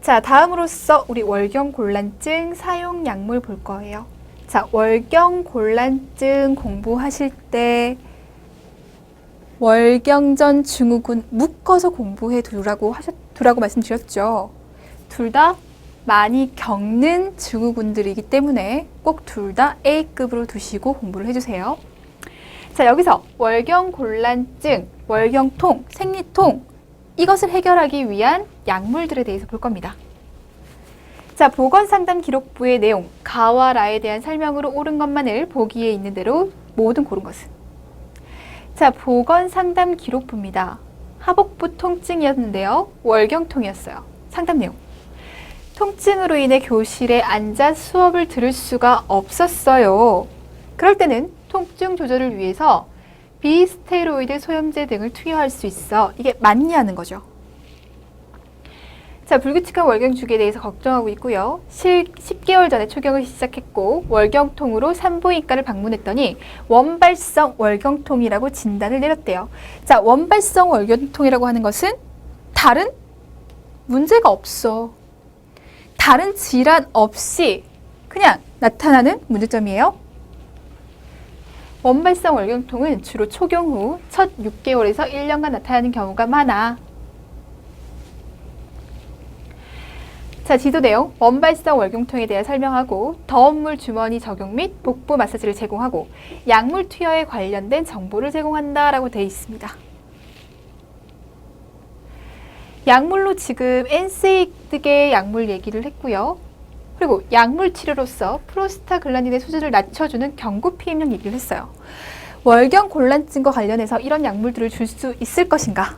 자, 다음으로써 우리 월경곤란증 사용 약물 볼 거예요. 자, 월경곤란증 공부하실 때 월경전 증후군 묶어서 공부해 두라고 말씀드렸죠. 둘 다 많이 겪는 증후군들이기 때문에 꼭 둘 다 A급으로 두시고 공부를 해주세요. 자, 여기서 월경곤란증, 월경통, 생리통 이것을 해결하기 위한 약물들에 대해서 볼 겁니다. 자, 보건상담기록부의 내용, 가와 라에 대한 설명으로 옳은 것만을 보기에 있는 대로 모든 고른 것은. 자, 보건상담기록부입니다. 하복부 통증이었는데요. 월경통이었어요. 상담 내용. 통증으로 인해 교실에 앉아 수업을 들을 수가 없었어요. 그럴 때는 통증 조절을 위해서 비스테로이드 소염제 등을 투여할 수 있어. 이게 맞냐는 거죠. 자, 불규칙한 월경 주기에 대해서 걱정하고 있고요. 10개월 전에 초경을 시작했고 월경통으로 산부인과를 방문했더니 원발성 월경통이라고 진단을 내렸대요. 자, 원발성 월경통이라고 하는 것은 다른 문제가 없어. 다른 질환 없이 그냥 나타나는 문제점이에요. 원발성 월경통은 주로 초경 후 첫 6개월에서 1년간 나타나는 경우가 많아. 자, 지도 내용, 원발성 월경통에 대해 설명하고 더운 물 주머니 적용 및 복부 마사지를 제공하고 약물 투여에 관련된 정보를 제공한다라고 되어 있습니다. 약물로 지금 NSAID의 약물 얘기를 했고요. 그리고 약물 치료로서 프로스타글란딘의 수준을 낮춰주는 경구피임약 얘기를 했어요. 월경곤란증과 관련해서 이런 약물들을 줄 수 있을 것인가?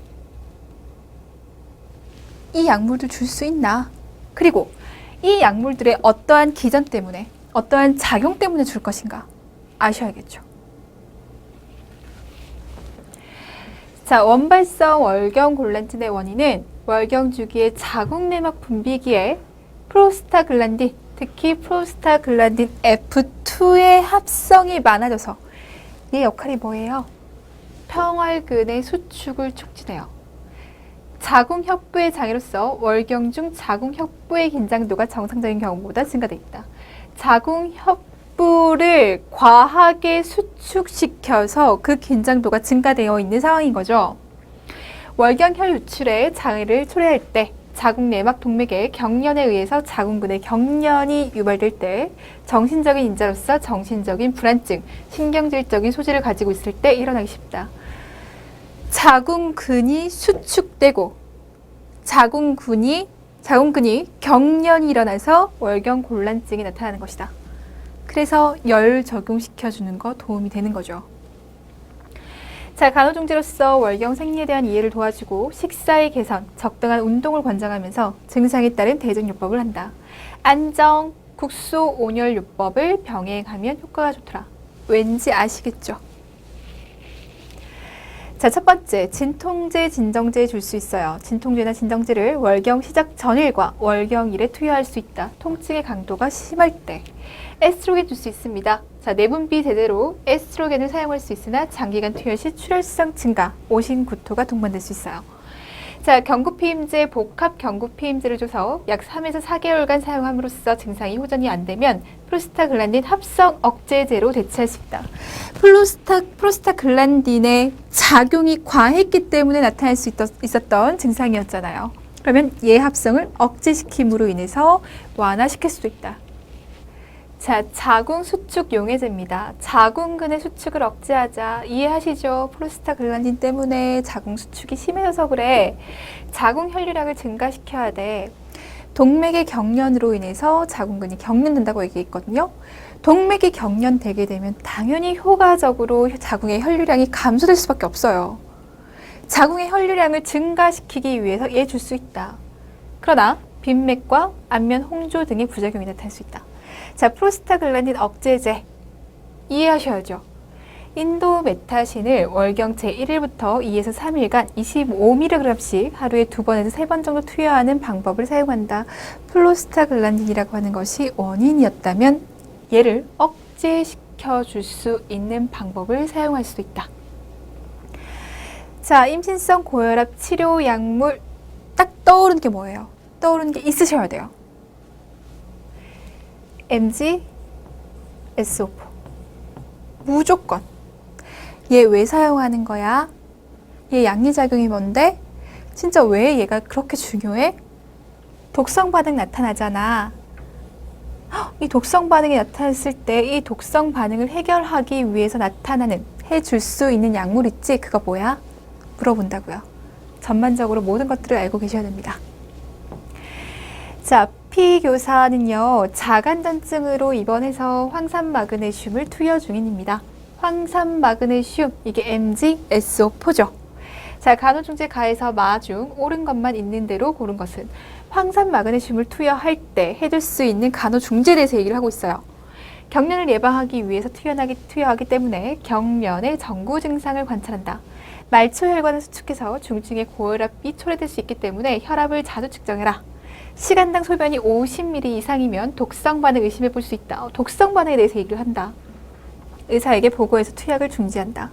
이 약물들 줄 수 있나? 그리고 이 약물들의 어떠한 기전 때문에, 어떠한 작용 때문에 줄 것인가? 아셔야겠죠. 자, 원발성 월경곤란증의 원인은 월경주기의 자궁내막 분비기에 프로스타글란딘, 특히 프로스타글란딘 F2의 합성이 많아져서 이 역할이 뭐예요? 평활근의 수축을 촉진해요. 자궁협부의 장애로서 월경 중 자궁협부의 긴장도가 정상적인 경우보다 증가되어 있다. 자궁협부를 과하게 수축시켜서 그 긴장도가 증가되어 있는 상황인 거죠. 월경혈 유출에 장애를 초래할 때 자궁내막 동맥의 경련에 의해서 자궁근의 경련이 유발될 때 정신적인 인자로서 정신적인 불안증, 신경질적인 소지를 가지고 있을 때 일어나기 쉽다. 자궁근이 수축되고 자궁근이 경련이 일어나서 월경곤란증이 나타나는 것이다. 그래서 열 적용시켜주는 거 도움이 되는 거죠. 자, 간호종지로서 월경 생리에 대한 이해를 도와주고 식사의 개선, 적당한 운동을 권장하면서 증상에 따른 대증요법을 한다. 안정, 국소, 온열요법을 병행하면 효과가 좋더라. 왠지 아시겠죠? 자, 첫 번째, 진통제, 진정제 줄 수 있어요. 진통제나 진정제를 월경 시작 전일과 월경일에 투여할 수 있다. 통증의 강도가 심할 때. 에스트로겐 줄 수 있습니다. 자, 내분비 제대로 에스트로겐을 사용할 수 있으나 장기간 투여 시 출혈성 증가, 오신 구토가 동반될 수 있어요. 자, 경구피임제, 복합 경구피임제를 줘서 약 3에서 4개월간 사용함으로써 증상이 호전이 안 되면 프로스타글란딘 합성 억제제로 대체할 수 있다. 프로스타글란딘의 작용이 과했기 때문에 나타날 수 있었던 증상이었잖아요. 그러면 얘 합성을 억제시킴으로 인해서 완화시킬 수도 있다. 자, 자궁 수축 용해제입니다. 자궁근의 수축을 억제하자. 이해하시죠? 프로스타글란딘 때문에 자궁 수축이 심해져서 그래. 자궁 혈류량을 증가시켜야 돼. 동맥의 경련으로 인해서 자궁근이 경련된다고 얘기했거든요. 동맥이 경련되게 되면 당연히 효과적으로 자궁의 혈류량이 감소될 수밖에 없어요. 자궁의 혈류량을 증가시키기 위해서 얘 줄 수 있다. 그러나 빈맥과 안면 홍조 등의 부작용이 나타날 수 있다. 자, 프로스타글란딘 억제제 이해하셔야죠. 인도메타신을 월경 제1일부터 2에서 3일간 25mg씩 하루에 2번에서 3번 정도 투여하는 방법을 사용한다. 프로스타글란딘이라고 하는 것이 원인이었다면 얘를 억제시켜 줄 수 있는 방법을 사용할 수 있다. 자, 임신성 고혈압 치료 약물 딱 떠오르는 게 뭐예요? 떠오르는 게 있으셔야 돼요. MgSO4. 무조건. 얘 왜 사용하는 거야? 얘 양리작용이 뭔데? 진짜 왜 얘가 그렇게 중요해? 독성 반응 나타나잖아. 이 독성 반응이 나타났을 때 이 독성 반응을 해결하기 위해서 나타나는, 해줄 수 있는 약물 있지? 그거 뭐야? 물어본다고요. 전반적으로 모든 것들을 알고 계셔야 됩니다. 자, P교사는요, 자간전증으로 입원해서 황산마그네슘을 투여 중인입니다. 황산마그네슘, 이게 MgSO4죠. 자, 간호중재 가에서 마중 옳은 것만 있는 대로 고른 것은 황산마그네슘을 투여할 때 해줄 수 있는 간호중재에 대해서 얘기를 하고 있어요. 경련을 예방하기 위해서 투여하기 때문에 경련의 정구 증상을 관찰한다. 말초혈관을 수축해서 중증의 고혈압이 초래될 수 있기 때문에 혈압을 자주 측정해라. 시간당 소변이 50ml 이상이면 독성 반응 의심해 볼 수 있다. 독성 반응에 대해서 얘기를 한다. 의사에게 보고해서 투약을 중지한다.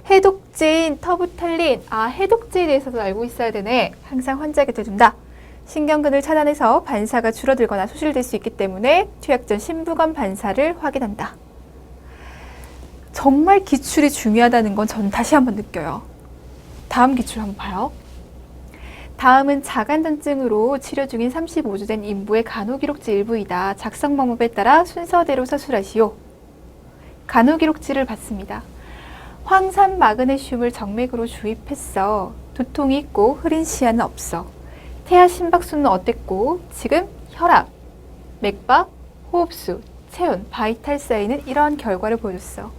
해독제인 터부탈린, 해독제에 대해서도 알고 있어야 되네. 항상 환자에게 대준다. 신경근을 차단해서 반사가 줄어들거나 소실될 수 있기 때문에 투약 전 심부관 반사를 확인한다. 정말 기출이 중요하다는 건 전 다시 한번 느껴요. 다음 기출 한번 봐요. 다음은 자간전증으로 치료 중인 35주 된 인부의 간호기록지 일부이다. 작성 방법에 따라 순서대로 서술하시오. 간호기록지를 받습니다. 황산마그네슘을 정맥으로 주입했어. 두통이 있고 흐린 시야는 없어. 태아 심박수는 어땠고 지금 혈압, 맥박, 호흡수, 체온, 바이탈 사인은 이런 결과를 보여줬어.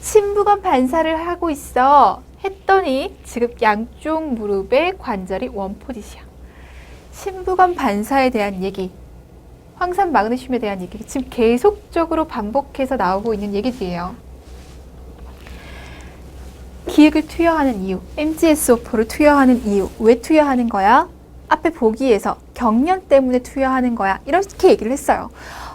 심부관 반사를 하고 있어. 했더니 지금 양쪽 무릎의 관절이 원포짓이야. 심부관 반사에 대한 얘기, 황산마그네슘에 대한 얘기 지금 계속적으로 반복해서 나오고 있는 얘기들이에요. 기획을 투여하는 이유, MgSO4를 투여하는 이유, 왜 투여하는 거야? 앞에 보기에서 경련 때문에 투여하는 거야. 이렇게 얘기를 했어요.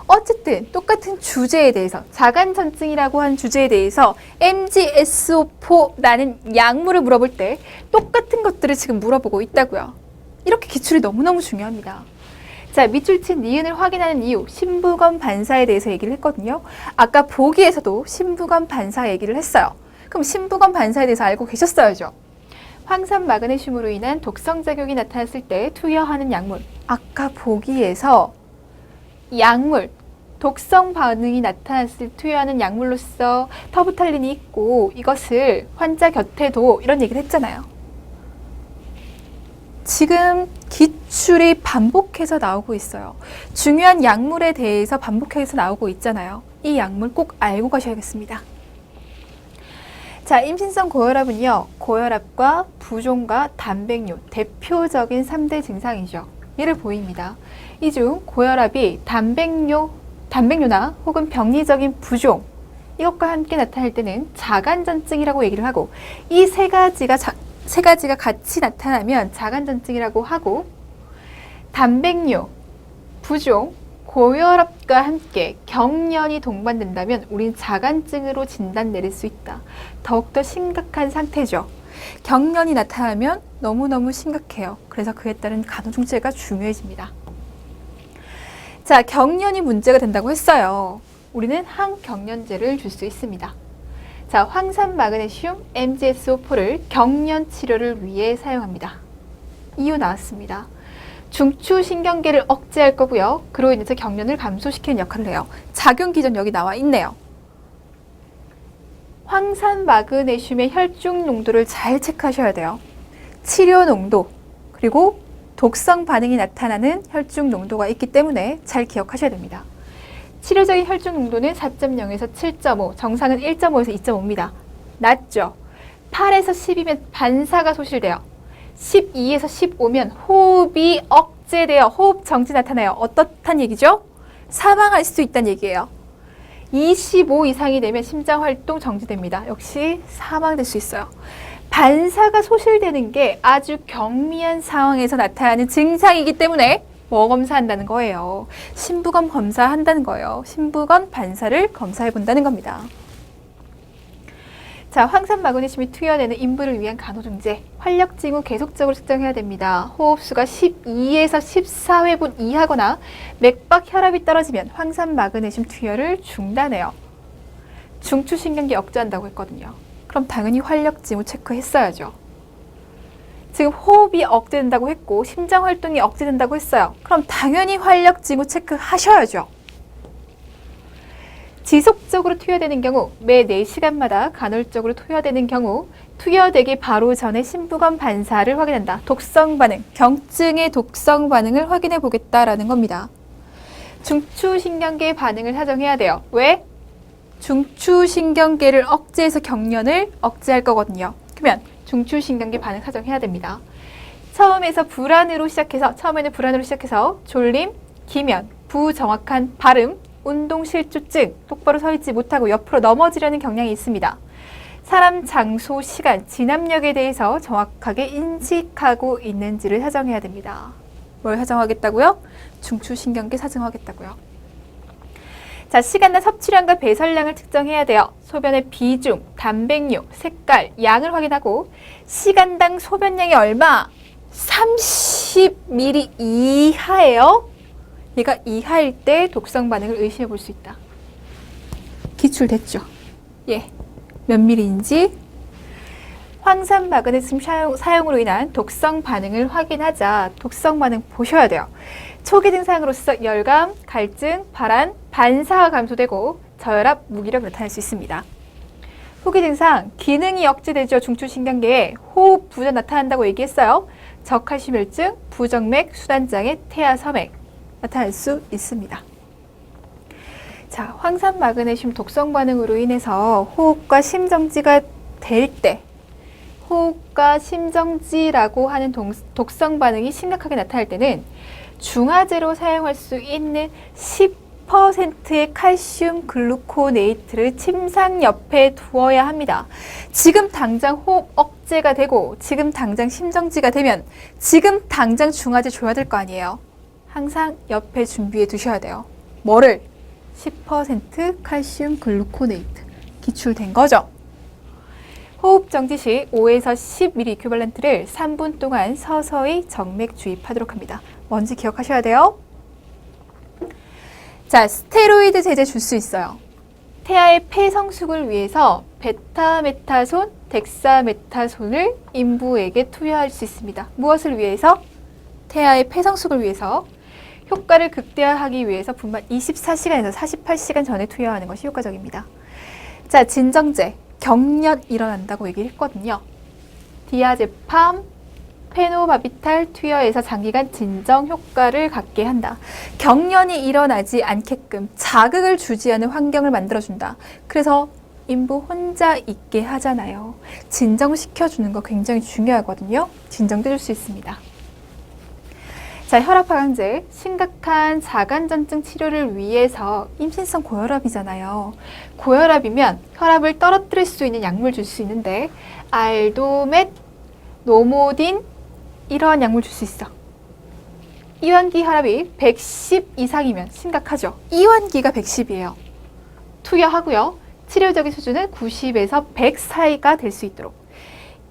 어쨌든 똑같은 주제에 대해서, 자간전증이라고 한 주제에 대해서 MgSO4라는 약물을 물어볼 때 똑같은 것들을 지금 물어보고 있다고요. 이렇게 기출이 너무너무 중요합니다. 자, 밑줄 친 니은을 확인하는 이유, 심부관 반사에 대해서 얘기를 했거든요. 아까 보기에서도 심부관 반사 얘기를 했어요. 그럼 심부관 반사에 대해서 알고 계셨어야죠. 황산마그네슘으로 인한 독성작용이 나타났을 때 투여하는 약물, 아까 보기에서 약물, 독성 반응이 나타났을 때 투여하는 약물로서 터부탈린이 있고 이것을 환자 곁에도 이런 얘기를 했잖아요. 지금 기출이 반복해서 나오고 있어요. 중요한 약물에 대해서 반복해서 나오고 있잖아요. 이 약물 꼭 알고 가셔야겠습니다. 자, 임신성 고혈압은요, 고혈압과 부종과 단백뇨, 대표적인 3대 증상이죠. 얘를 보입니다. 이 중 고혈압이 단백뇨나 혹은 병리적인 부종, 이것과 함께 나타날 때는 자간전증이라고 얘기를 하고, 이 세 가지가 같이 나타나면 자간전증이라고 하고, 단백뇨, 부종, 고혈압과 함께 경련이 동반된다면 우린 자간증으로 진단 내릴 수 있다. 더욱더 심각한 상태죠. 경련이 나타나면 너무너무 심각해요. 그래서 그에 따른 간호중재가 중요해집니다. 자, 경련이 문제가 된다고 했어요. 우리는 항경련제를 줄 수 있습니다. 자, 황산마그네슘 MgSO4를 경련 치료를 위해 사용합니다. 이유 나왔습니다. 중추신경계를 억제할 거고요. 그로 인해서 경련을 감소시키는 역할을 해요. 작용 기전 여기 나와 있네요. 황산마그네슘의 혈중 농도를 잘 체크하셔야 돼요. 치료 농도, 그리고 독성 반응이 나타나는 혈중 농도가 있기 때문에 잘 기억하셔야 됩니다. 치료적인 혈중 농도는 4.0에서 7.5, 정상은 1.5에서 2.5입니다. 낮죠? 8에서 10이면 반사가 소실돼요. 12에서 15면 호흡이 억제돼요. 호흡 정지 나타나요. 어떻단 얘기죠? 사망할 수 있다는 얘기예요. 25 이상이 되면 심장활동 정지됩니다. 역시 사망될 수 있어요. 반사가 소실되는 게 아주 경미한 상황에서 나타나는 증상이기 때문에 뭐 검사한다는 거예요? 심부관 검사한다는 거예요. 심부관 반사를 검사해 본다는 겁니다. 자, 황산 마그네슘이 투여되는 인부를 위한 간호중재. 활력 징후 계속적으로 측정해야 됩니다. 호흡수가 12에서 14회분 이하거나 맥박 혈압이 떨어지면 황산 마그네슘 투여를 중단해요. 중추신경계 억제한다고 했거든요. 그럼 당연히 활력 징후 체크했어야죠. 지금 호흡이 억제된다고 했고 심장활동이 억제된다고 했어요. 그럼 당연히 활력 징후 체크하셔야죠. 지속적으로 투여되는 경우, 매 4시간마다 간헐적으로 투여되는 경우 투여되기 바로 전에 심부관 반사를 확인한다. 독성 반응, 경증의 독성 반응을 확인해 보겠다라는 겁니다. 중추신경계 반응을 사정해야 돼요. 왜? 중추신경계를 억제해서 경련을 억제할 거거든요. 그러면 중추신경계 반응 사정해야 됩니다. 처음에는 불안으로 시작해서 졸림, 기면, 부정확한 발음, 운동실조증, 똑바로 서 있지 못하고 옆으로 넘어지려는 경향이 있습니다. 사람, 장소, 시간, 진압력에 대해서 정확하게 인식하고 있는지를 사정해야 됩니다. 뭘 사정하겠다고요? 중추신경계 사정하겠다고요. 자, 시간당 섭취량과 배설량을 측정해야 돼요. 소변의 비중, 단백뇨, 색깔, 양을 확인하고 시간당 소변량이 얼마? 30ml 이하예요. 얘가 이하일 때 독성 반응을 의심해 볼 수 있다. 기출됐죠? 예. 몇 밀리인지. 황산 마그네슘 사용으로 인한 독성 반응을 확인하자. 독성 반응 보셔야 돼요. 초기 증상으로서 열감, 갈증, 발한, 반사가 감소되고 저혈압, 무기력 나타날 수 있습니다. 후기 증상, 기능이 억제되죠. 중추신경계에 호흡 부전 나타난다고 얘기했어요. 저칼슘혈증, 부정맥, 순환장애, 태아섬액 나타날 수 있습니다. 자, 황산 마그네슘 독성 반응으로 인해서 호흡과 심정지가 될 때, 호흡과 심정지라고 하는 독성 반응이 심각하게 나타날 때는 중화제로 사용할 수 있는 10%의 칼슘 글루코네이트를 침상 옆에 두어야 합니다. 지금 당장 호흡 억제가 되고 지금 당장 심정지가 되면 지금 당장 중화제 줘야 될 거 아니에요. 항상 옆에 준비해 두셔야 돼요. 뭐를? 10% 칼슘 글루코네이트. 기출된 거죠. 호흡 정지 시 5에서 10ml 이큐발렌트를 3분 동안 서서히 정맥 주입하도록 합니다. 뭔지 기억하셔야 돼요. 자, 스테로이드 제제 줄 수 있어요. 태아의 폐성숙을 위해서 베타메타손, 덱사메타손을 인부에게 투여할 수 있습니다. 무엇을 위해서? 태아의 폐성숙을 위해서. 효과를 극대화하기 위해서 분만 24시간에서 48시간 전에 투여하는 것이 효과적입니다. 자, 진정제, 경련 일어난다고 얘기를 했거든요. 디아제팜, 페노바비탈 투여해서 장기간 진정 효과를 갖게 한다. 경련이 일어나지 않게끔 자극을 주지 않은 환경을 만들어준다. 그래서 인부 혼자 있게 하잖아요. 진정시켜주는 거 굉장히 중요하거든요. 진정돼줄 수 있습니다. 자, 혈압하강제, 심각한 자간전증 치료를 위해서 임신성 고혈압이잖아요. 고혈압이면 혈압을 떨어뜨릴 수 있는 약물 줄 수 있는데 알도멧, 노모딘 이러한 약물 줄 수 있어. 이완기 혈압이 110 이상이면 심각하죠. 이완기가 110이에요. 투여하고요. 치료적인 수준은 90에서 100 사이가 될 수 있도록.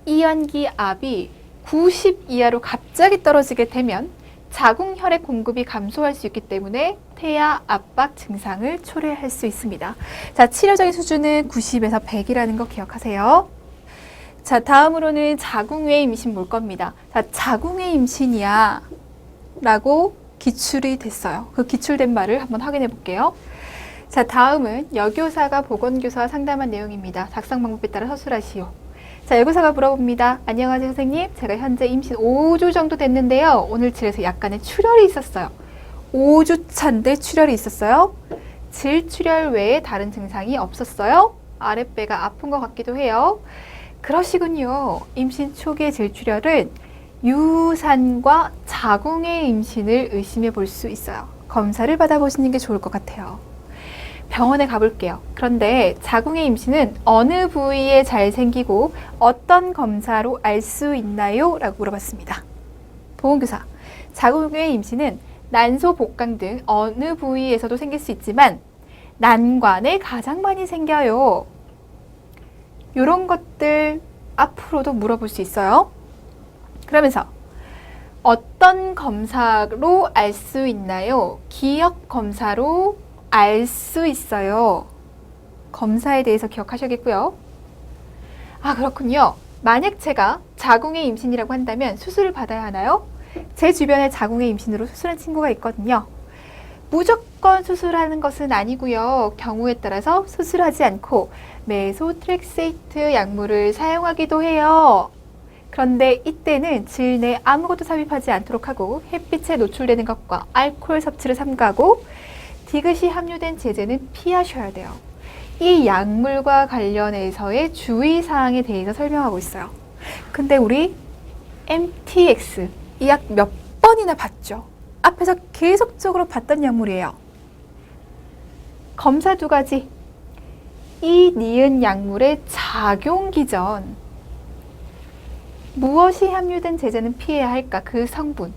이완기 압이 90 이하로 갑자기 떨어지게 되면 자궁 혈액 공급이 감소할 수 있기 때문에 태아 압박 증상을 초래할 수 있습니다. 자, 치료적인 수준은 90에서 100이라는 거 기억하세요. 자, 다음으로는 자궁외 임신 볼 겁니다. 자, 자궁외 임신이야 라고 기출이 됐어요. 그 기출된 말을 한번 확인해 볼게요. 자, 다음은 여교사가 보건교사와 상담한 내용입니다. 작성 방법에 따라 서술하시오. 자, 여교사가 물어봅니다. 안녕하세요 선생님, 제가 현재 임신 5주 정도 됐는데요. 오늘 질에서 약간의 출혈이 있었어요. 5주 차인데 출혈이 있었어요. 질출혈 외에 다른 증상이 없었어요. 아랫배가 아픈 것 같기도 해요. 그러시군요. 임신 초기의 질출혈은 유산과 자궁의 임신을 의심해 볼 수 있어요. 검사를 받아보시는 게 좋을 것 같아요. 병원에 가볼게요. 그런데 자궁의 임신은 어느 부위에 잘 생기고 어떤 검사로 알 수 있나요? 라고 물어봤습니다. 보건교사, 자궁의 임신은 난소, 복강 등 어느 부위에서도 생길 수 있지만 난관에 가장 많이 생겨요. 이런 것들 앞으로도 물어볼 수 있어요. 그러면서 어떤 검사로 알 수 있나요? 기억 검사로 알 수 있어요. 검사에 대해서 기억하셔야겠고요. 아, 그렇군요. 만약 제가 자궁의 임신이라고 한다면 수술을 받아야 하나요? 제 주변에 자궁의 임신으로 수술한 친구가 있거든요. 무조건 수술하는 것은 아니고요. 경우에 따라서 수술하지 않고 메소트렉세이트 약물을 사용하기도 해요. 그런데 이때는 질 내에 아무것도 삽입하지 않도록 하고 햇빛에 노출되는 것과 알코올 섭취를 삼가하고 디귿이 함유된 제제는 피하셔야 돼요. 이 약물과 관련해서의 주의사항에 대해서 설명하고 있어요. 근데 우리 MTX 이 약 몇 번이나 봤죠? 앞에서 계속적으로 봤던 약물이에요. 검사 2가지. 이 니은 약물의 작용 기전. 무엇이 함유된 제제는 피해야 할까? 그 성분.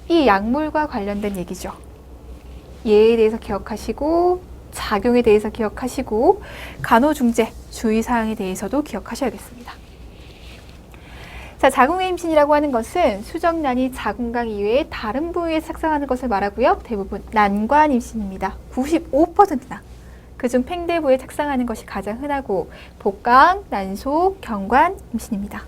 이 약물과 관련된 얘기죠. 얘에 대해서 기억하시고 작용에 대해서 기억하시고 간호중재 주의사항에 대해서도 기억하셔야겠습니다. 자, 자궁의 임신이라고 하는 것은 수정란이 자궁강 이외에 다른 부위에 착상하는 것을 말하고요. 대부분 난관 임신입니다. 95%나. 그중 팽대부에 착상하는 것이 가장 흔하고 복강, 난소, 경관 임신입니다.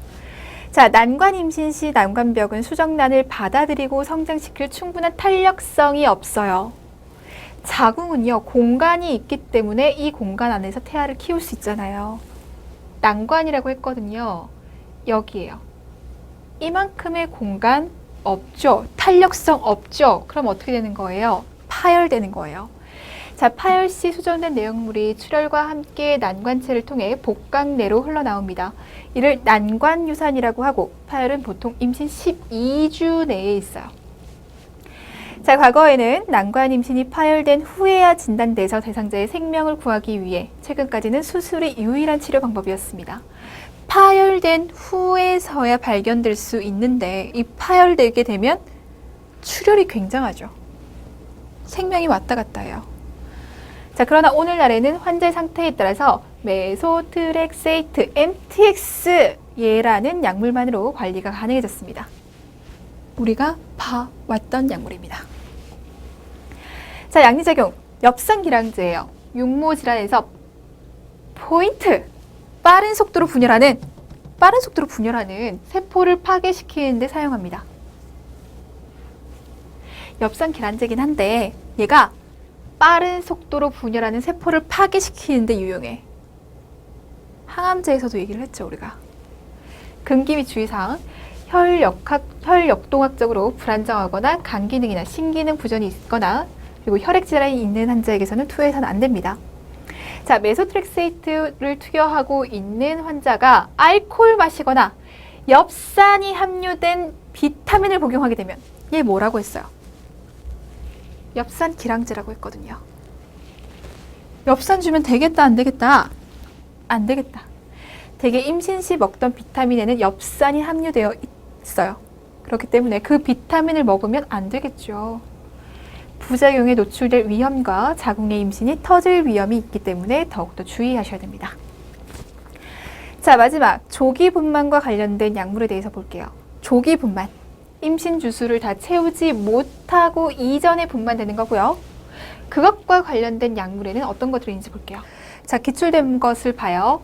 자, 난관 임신 시 난관벽은 수정란을 받아들이고 성장시킬 충분한 탄력성이 없어요. 자궁은요, 공간이 있기 때문에 이 공간 안에서 태아를 키울 수 있잖아요. 난관이라고 했거든요. 여기에요. 이만큼의 공간 없죠. 탄력성 없죠. 그럼 어떻게 되는 거예요? 파열되는 거예요. 자, 파열 시 수정된 내용물이 출혈과 함께 난관체를 통해 복강 내로 흘러나옵니다. 이를 난관유산이라고 하고 파열은 보통 임신 12주 내에 있어요. 자, 과거에는 난관 임신이 파열된 후에야 진단돼서 대상자의 생명을 구하기 위해 최근까지는 수술이 유일한 치료 방법이었습니다. 파열된 후에서야 발견될 수 있는데 이 파열되게 되면 출혈이 굉장하죠. 생명이 왔다 갔다 해요. 자, 그러나 오늘날에는 환자의 상태에 따라서 메소트렉세이트 MTX 얘라는 약물만으로 관리가 가능해졌습니다. 우리가 봐왔던 약물입니다. 자, 양리작용 엽산기량제예요. 육모질환에서 포인트 빠른 속도로 분열하는 세포를 파괴시키는 데 사용합니다. 엽산기량제긴 한데 얘가 빠른 속도로 분열하는 세포를 파괴시키는 데 유용해. 항암제에서도 얘기를 했죠, 우리가. 금기 및 주의사항. 혈역동학적으로 불안정하거나 간 기능이나 신기능 부전이 있거나 그리고 혈액 질환이 있는 환자에게서는 투여해서는 안 됩니다. 자, 메소트렉세이트를 투여하고 있는 환자가 알코올 마시거나 엽산이 함유된 비타민을 복용하게 되면 얘 뭐라고 했어요? 엽산 기량제라고 했거든요. 엽산 주면 되겠다, 안 되겠다? 안 되겠다. 대개 임신 시 먹던 비타민에는 엽산이 함유되어 있어요. 그렇기 때문에 그 비타민을 먹으면 안 되겠죠. 부작용에 노출될 위험과 자궁의 임신이 터질 위험이 있기 때문에 더욱더 주의하셔야 됩니다. 자, 마지막 조기분만과 관련된 약물에 대해서 볼게요. 조기분만. 임신 주수를 다 채우지 못하고 이전에 분만되는 거고요. 그것과 관련된 약물에는 어떤 것들이 있는지 볼게요. 자, 기출된 것을 봐요.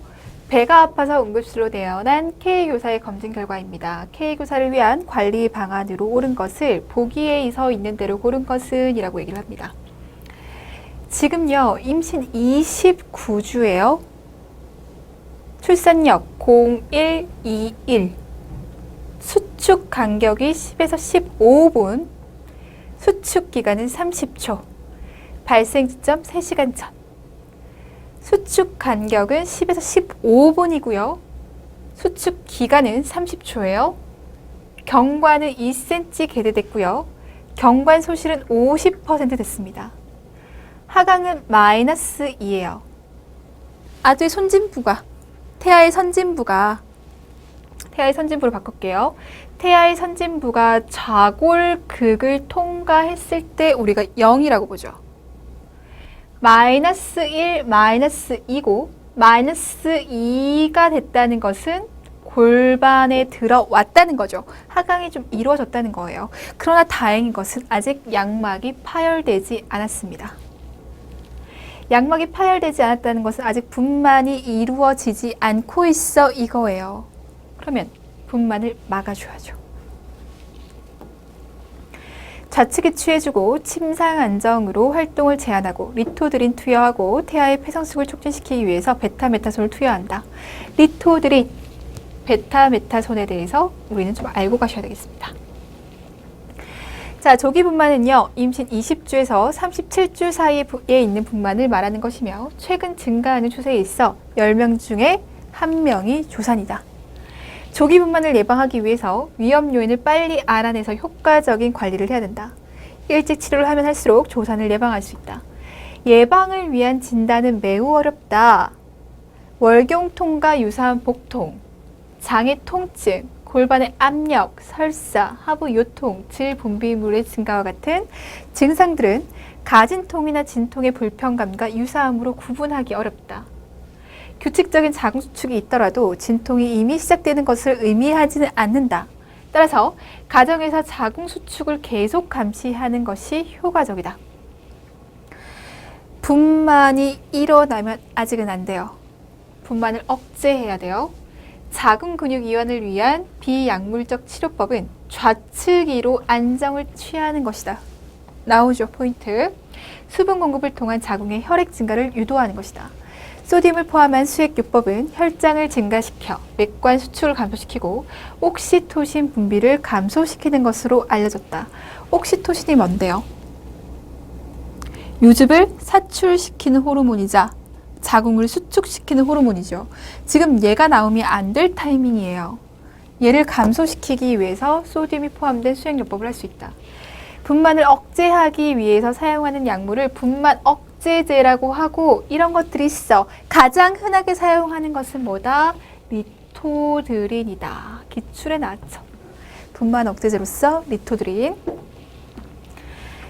배가 아파서 응급실로 내어난 K교사의 검진 결과입니다. K교사를 위한 관리 방안으로 옳은 것을 보기에 서 있는 대로 고른 것은 이라고 얘기를 합니다. 지금요, 임신 29주예요. 출산력 0121. 수축 간격이 10에서 15분. 수축 기간은 30초. 발생 지점 3시간 전. 수축 간격은 10에서 15분이고요. 수축 기간은 30초예요. 경관은 2cm 개대됐고요. 경관 소실은 50% 됐습니다. 하강은 -2예요. 아주의 손진부가 태아의 선진부로 바꿀게요. 태아의 선진부가 좌골극을 통과했을 때 우리가 0이라고 보죠. -1, -2고 마이너스 2가 됐다는 것은 골반에 들어왔다는 거죠. 하강이 좀 이루어졌다는 거예요. 그러나 다행인 것은 아직 양막이 파열되지 않았습니다. 양막이 파열되지 않았다는 것은 아직 분만이 이루어지지 않고 있어 이거예요. 그러면 분만을 막아줘야죠. 좌측이 취해주고 침상 안정으로 활동을 제한하고 리토드린 투여하고 태아의 폐성숙을 촉진시키기 위해서 베타메타손을 투여한다. 리토드린, 베타메타손에 대해서 우리는 좀 알고 가셔야 되겠습니다. 자, 조기 분만은요, 임신 20주에서 37주 사이에 있는 분만을 말하는 것이며 최근 증가하는 추세에 있어 10명 중에 1명이 조산이다. 조기 분만을 예방하기 위해서 위험 요인을 빨리 알아내서 효과적인 관리를 해야 된다. 일찍 치료를 하면 할수록 조산을 예방할 수 있다. 예방을 위한 진단은 매우 어렵다. 월경통과 유사한 복통, 장의 통증, 골반의 압력, 설사, 하부 요통, 질 분비물의 증가와 같은 증상들은 가진통이나 진통의 불편감과 유사함으로 구분하기 어렵다. 규칙적인 자궁수축이 있더라도 진통이 이미 시작되는 것을 의미하지는 않는다. 따라서 가정에서 자궁수축을 계속 감시하는 것이 효과적이다. 분만이 일어나면 아직은 안 돼요. 분만을 억제해야 돼요. 자궁 근육 이완을 위한 비약물적 치료법은 좌측위로 안정을 취하는 것이다. 나오죠, 포인트. 수분 공급을 통한 자궁의 혈액 증가를 유도하는 것이다. 소디움을 포함한 수액요법은 혈장을 증가시켜 맥관 수축을 감소시키고 옥시토신 분비를 감소시키는 것으로 알려졌다. 옥시토신이 뭔데요? 유즙을 사출시키는 호르몬이자 자궁을 수축시키는 호르몬이죠. 지금 얘가 나오면 안 될 타이밍이에요. 얘를 감소시키기 위해서 소디움이 포함된 수액요법을 할 수 있다. 분만을 억제하기 위해서 사용하는 약물을 분만 억제제라고 하고 이런 것들이 있어. 가장 흔하게 사용하는 것은 뭐다? 리토드린이다. 기출에 나왔죠. 분만 억제제로서 리토드린.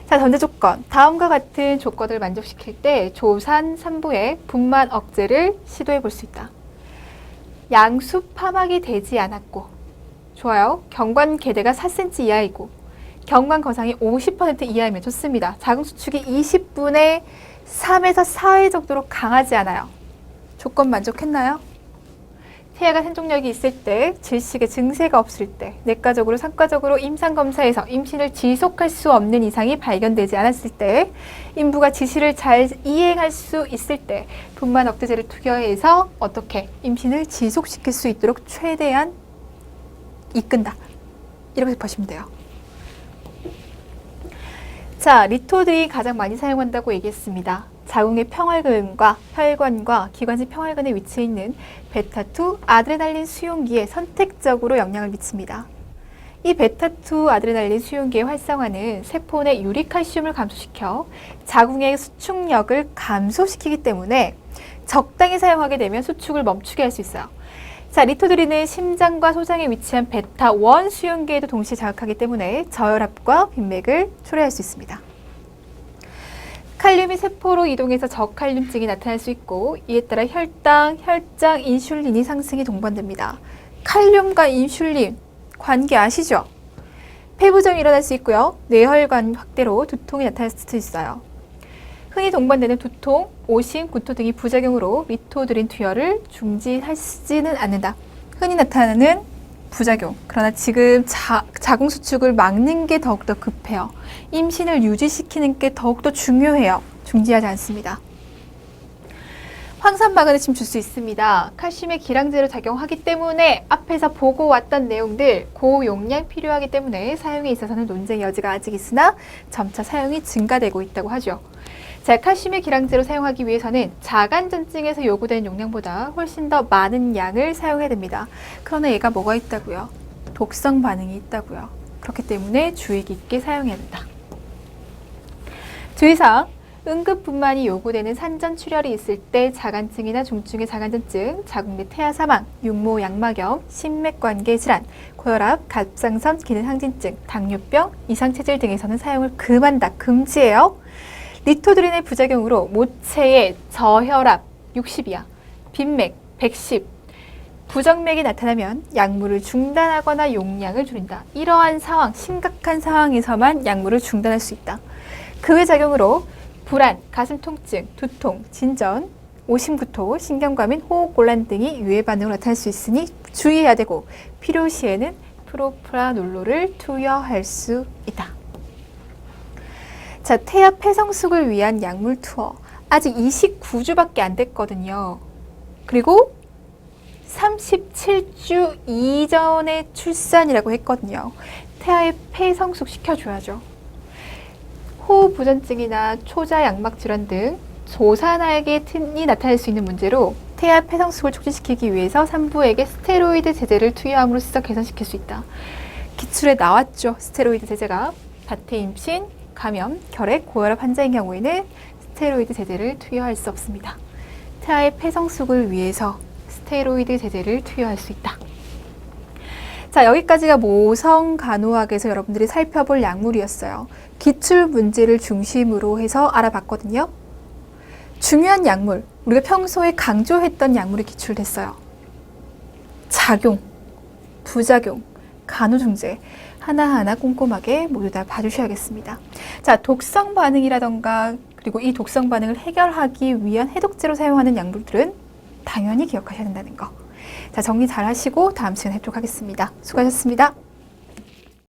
자, 전제 조건. 다음과 같은 조건을 만족시킬 때 조산 3부의 분만 억제를 시도해 볼 수 있다. 양수 파막이 되지 않았고, 좋아요. 경관 개대가 4cm 이하이고, 경관 거상이 50% 이하이면 좋습니다. 자궁 수축이 20분의 3에서 4회 정도로 강하지 않아요. 조건 만족했나요? 태아가 생존력이 있을 때, 질식의 증세가 없을 때, 내과적으로 상과적으로 임상검사에서 임신을 지속할 수 없는 이상이 발견되지 않았을 때, 인부가 지시를 잘 이행할 수 있을 때 분만 억제제를 투여해서 어떻게 임신을 지속시킬 수 있도록 최대한 이끈다. 이렇게 보시면 돼요. 자, 리토드린이 가장 많이 사용한다고 얘기했습니다. 자궁의 평활근과 혈관과 기관지 평활근에 위치해 있는 베타2 아드레날린 수용기에 선택적으로 영향을 미칩니다. 이 베타2 아드레날린 수용기의 활성화는 세포 내 유리칼슘을 감소시켜 자궁의 수축력을 감소시키기 때문에 적당히 사용하게 되면 수축을 멈추게 할 수 있어요. 자, 리토드린은 심장과 소장에 위치한 베타1 수용기에도 동시에 자극하기 때문에 저혈압과 빈맥을 초래할 수 있습니다. 칼륨이 세포로 이동해서 저칼륨증이 나타날 수 있고 이에 따라 혈당, 혈장, 인슐린이 상승이 동반됩니다. 칼륨과 인슐린 관계 아시죠? 폐부종이 일어날 수 있고요. 뇌혈관 확대로 두통이 나타날 수도 있어요. 흔히 동반되는 두통, 오심, 구토 등이 부작용으로 리토드린 투여를 중지하지는 않는다. 흔히 나타나는 부작용. 그러나 지금 자궁 수축을 막는 게 더욱더 급해요. 임신을 유지시키는 게 더욱더 중요해요. 중지하지 않습니다. 황산마그네 침 줄 수 있습니다. 칼슘의 기량제로 작용하기 때문에 앞에서 보고 왔던 내용들 고용량 필요하기 때문에 사용에 있어서는 논쟁의 여지가 아직 있으나 점차 사용이 증가되고 있다고 하죠. 자, 칼슘의 기량제로 사용하기 위해서는 자간전증에서 요구되는 용량보다 훨씬 더 많은 양을 사용해야 됩니다. 그러나 얘가 뭐가 있다고요? 독성 반응이 있다고요. 그렇기 때문에 주의 깊게 사용해야 된다. 주의사항, 응급분만이 요구되는 산전출혈이 있을 때 자간증이나 중증의 자간전증, 자궁 내 태아 사망, 육모 양막염, 심맥관계 질환, 고혈압, 갑상선 기능 항진증, 당뇨병, 이상체질 등에서는 사용을 금한다. 금지예요. 리토드린의 부작용으로 모체의 저혈압 60 이하, 빈맥, 백십, 부정맥이 나타나면 약물을 중단하거나 용량을 줄인다. 이러한 상황, 심각한 상황에서만 약물을 중단할 수 있다. 그 외 작용으로 불안, 가슴 통증, 두통, 진전, 오심구토, 신경과민, 호흡곤란 등이 유해 반응으로 나타날 수 있으니 주의해야 되고 필요시에는 프로프라놀로를 투여할 수 있다. 자, 태아 폐성숙을 위한 약물 투어. 아직 29주밖에 안 됐거든요. 그리고 37주 이전의 출산이라고 했거든요. 태아의 폐성숙 시켜줘야죠. 호흡부전증이나 초자 양막 질환 등 조산알계틴이 나타날 수 있는 문제로 태아 폐성숙을 촉진시키기 위해서 산부에게 스테로이드 제제를 투여함으로써 개선시킬 수 있다. 기출에 나왔죠. 스테로이드 제제가 다태 임신, 감염, 결핵, 고혈압 환자인 경우에는 스테로이드 제제를 투여할 수 없습니다. 태아의 폐성숙을 위해서 스테로이드 제제를 투여할 수 있다. 자, 여기까지가 모성간호학에서 여러분들이 살펴볼 약물이었어요. 기출 문제를 중심으로 해서 알아봤거든요. 중요한 약물, 우리가 평소에 강조했던 약물이 기출됐어요. 작용, 부작용, 간호중재 하나하나 꼼꼼하게 모두 다 봐주셔야겠습니다. 자, 독성 반응이라던가 그리고 이 독성 반응을 해결하기 위한 해독제로 사용하는 약물들은 당연히 기억하셔야 된다는 거. 자, 정리 잘 하시고 다음 시간에 뵙도록 하겠습니다. 수고하셨습니다.